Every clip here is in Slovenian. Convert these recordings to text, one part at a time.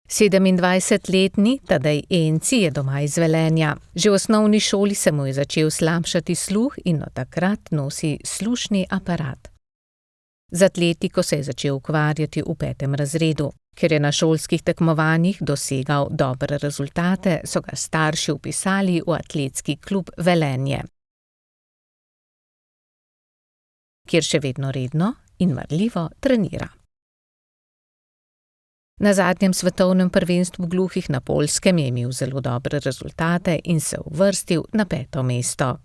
Sedemindvajsetletni Tadej Enci je doma iz Velenja. Že v osnovni šoli se mu je začel slabšati sluh in od takrat nosi slušni aparat. Z atletiko se je začel ukvarjati v 5. razredu. Ker je na šolskih tekmovanjih dosegal dobre rezultate, so ga starši vpisali v atletski klub Velenje, kjer še vedno redno in marljivo trenira. Na zadnjem svetovnem prvenstvu gluhih na Poljskem je imel zelo dobre rezultate in se uvrstil na 5. mesto.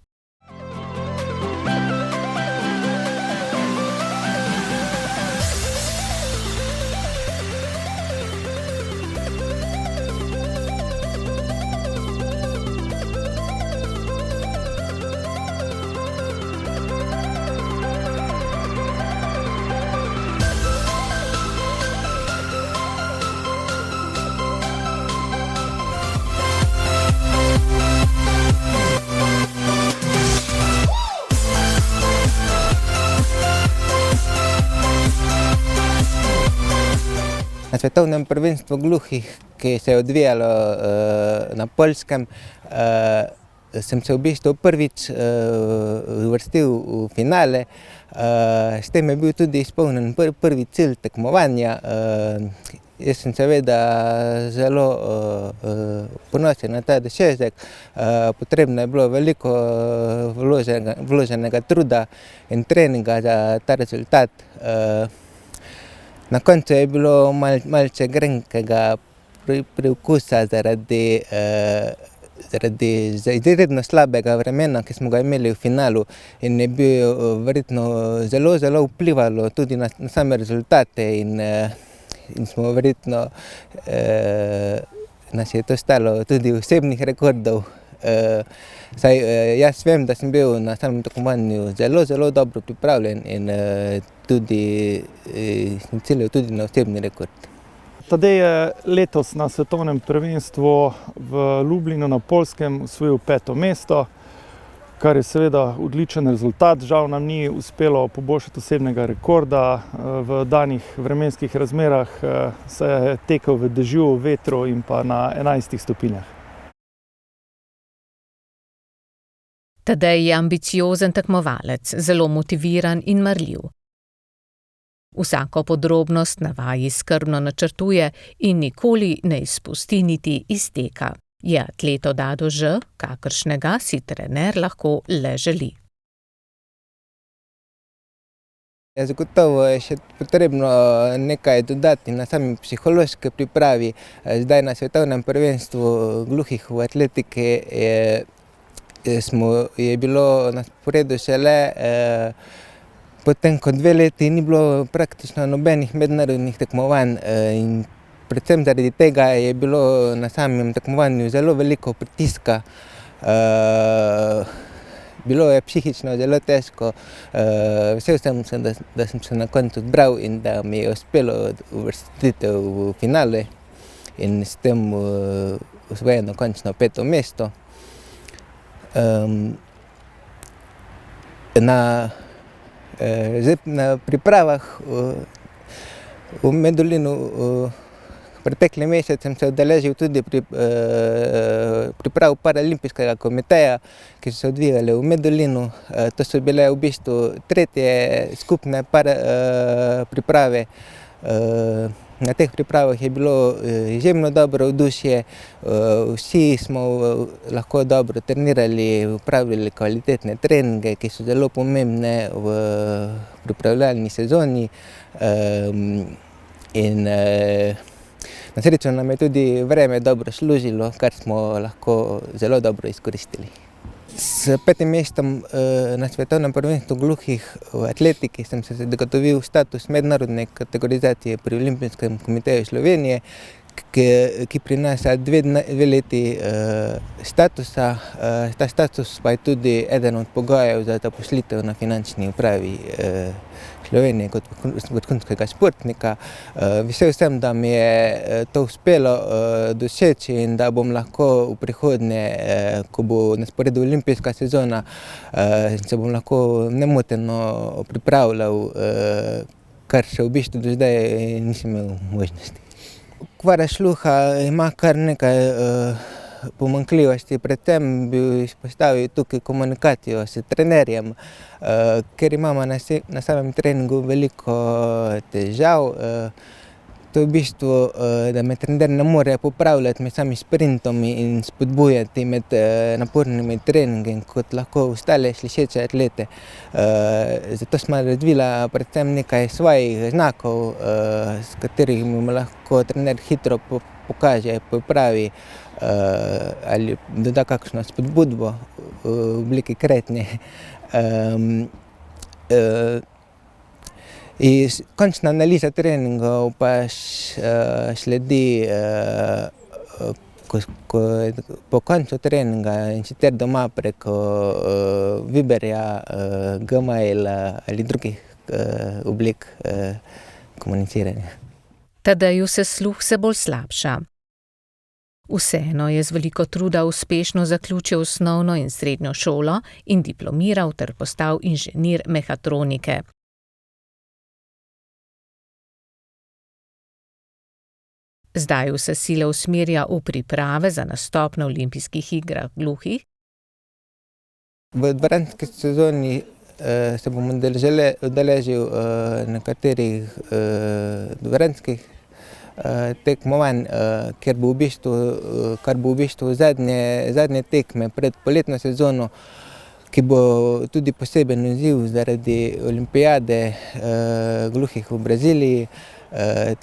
Na svetovnem prvenstvu gluhih, ki se je odvijalo na Poljskem, sem se v bistvu prvič uvrstil v finale. S tem je bil tudi izpolnjen prvi cilj tekmovanja. Jaz sem seveda zelo ponosen na ta dosežek. Potrebno je bilo veliko vloženega truda in treninga za ta rezultat. Na koncu je bilo malce grenkega priokusa zaradi izredno slabega vremena, ki smo ga imeli v finalu, in je bil verjetno zelo vplivalo tudi na same rezultate in smo verjetno, nas je to stalo tudi osebnih rekordov. Saj jaz vem, da sem bil na samem tekmovanju zelo dobro pripravljen in tudi sem ciljal tudi na osebni rekord. Tadej je letos na svetovnem prvenstvu v Lublinu na Poljskem osvojil 5. mesto, kar je seveda odličen rezultat. Žal nam ni uspelo poboljšati osebnega rekorda. V danih vremenskih razmerah se je tekel v dežju, vetru in pa na 11 stopinjah. Tadej je ambiciozen tekmovalec, zelo motiviran in marljiv. Vsako podrobnost na vaji skrbno načrtuje in nikoli ne izpusti niti iz teka. Je atlet od A do Ž, kakršnega si trener lahko le želi. Zagotovo je še potrebno nekaj dodati na sami psihološki pripravi. Zdaj na svetovnem prvenstvu gluhih v atletiki je bilo na sporedu šele potem, ko 2 leti ni bilo praktično nobenih mednarodnih tekmovanj, in predvsem zaradi tega je bilo na samem tekmovanju zelo veliko pritiska. Bilo je psihično zelo težko. Vesel sem, da sem se na koncu zbral in da mi je uspelo uvrstitev v finale in s tem osvojeno končno 5. mesto. Na pripravah v Medulinu pretekli mesec sem se udeležil tudi priprav Paralimpijskega komiteja, ki so se odvijale v Medulinu. To so bile v bistvu 3. skupne priprave. Na teh pripravah je bilo izjemno dobro vzdušje, vsi smo lahko dobro trenirali, opravljali kvalitetne treninge, ki so zelo pomembne v pripravljalni sezoni. In na srečo nam je tudi vreme dobro služilo, kar smo lahko zelo dobro izkoristili. S 5. mestom na svetovnem prvenstvu gluhih v atletiki sem se zagotovil status mednarodne kategorizacije pri Olimpijskem komiteju Slovenije, ki prinaša dve leti statusa. Ta status pa je tudi eden od pogojev za zaposlitev na finančni upravi Slovenije kot vrhunskega športnika. Vesel sem, da mi je to uspelo doseči in da bom lahko v prihodnje, ko bo na sporedu olimpijska sezona, se bom lahko nemoteno pripravljal, kar še v bistvu do zdaj nisem imel možnosti. Okvara sluha ima kar nekaj pomanjkljivosti, predvsem bi izpostavil tukaj komunikacijo s trenerjem, ker imamo na samem treningu veliko težav. To je v bistvu, da me trener ne more popravljati med samim sprintom in spodbujati med napornimi treningi kot lahko ostale slišeče atlete. Zato smo razvila predvsem nekaj svojih znakov, s katerimi lahko trener hitro pokaže, popravi ali doda kakšno spodbudbo v obliki kretnje. Končna analiza treningov pa sledi po koncu treninga, in sicer doma preko Viberja, Gmaila ali drugih oblik komuniciranja. Tadeju se sluh vse bolj slabša. Vseeno je z veliko truda uspešno zaključil osnovno in srednjo šolo in diplomiral ter postal inženir mehatronike. Zdaj vse sile usmerja v priprave za nastop na olimpijskih igrah gluhih. V dvoranski sezoni se bom udeležil nekaterih dvoranskih tekmovanj, kar bo v bistvu zadnje tekme pred poletno sezono, ki bo tudi poseben izziv zaradi olimpijade gluhih v Braziliji.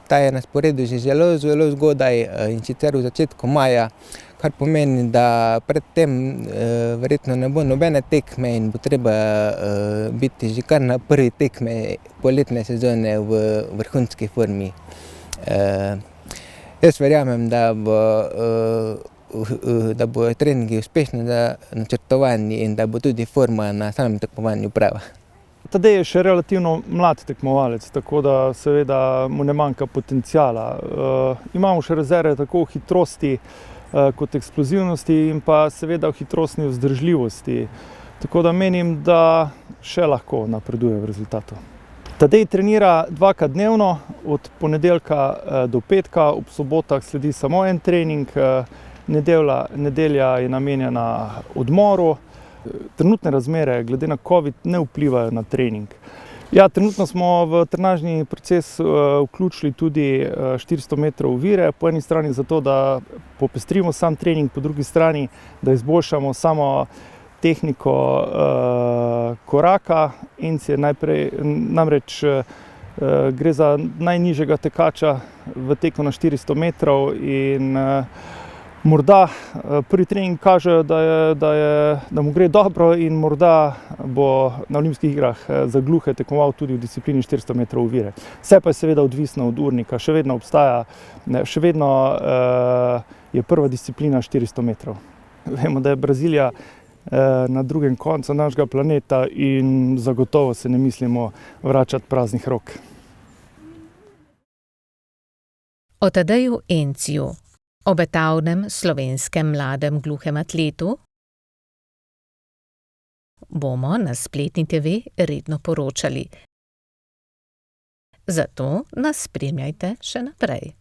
Ta je na sporedu že zelo zgodaj, in sicer v začetku maja, kar pomeni, da predtem verjetno ne bo nobene tekme in bo treba biti že kar na prvi tekme poletne sezone v vrhunski formi. Jaz verjamem, da bo treningi uspešno načrtovani in da bo tudi forma na samem tekmovanju prava. Tadej je še relativno mlad tekmovalec, tako da seveda mu ne manjka potenciala. Imamo še rezerve tako v hitrosti kot eksplozivnosti in pa seveda v hitrostni vzdržljivosti. Tako da menim, da še lahko napreduje v rezultatu. Tadej trenira dvakrat dnevno, od ponedeljka do petka, ob sobotah sledi samo en trening, nedelja je namenjena odmoru. Trenutne razmere glede na COVID ne vplivajo na trening. Ja, trenutno smo v trenažni proces vključili tudi 400 metrov ovire, po eni strani zato, da popestrimo sam trening, po drugi strani, da izboljšamo samo tehniko koraka. ENC je namreč gre za najnižjega tekača v teku na 400 metrov in morda prvi trening kaže, da mu gre dobro in morda bo na olimpijskih igrah za gluhe tekmoval tudi v disciplini 400 metrov ovire. Vse pa je seveda odvisno od urnika, še vedno je prva disciplina 400 metrov. Vemo, da je Brazilija na drugem koncu našega planeta in zagotovo se ne mislimo vračati praznih rok. O Tadeju Enciju, obetavnem slovenskem mladem gluhem atletu, bomo na Spletni TV redno poročali. Zato nas spremljajte še naprej.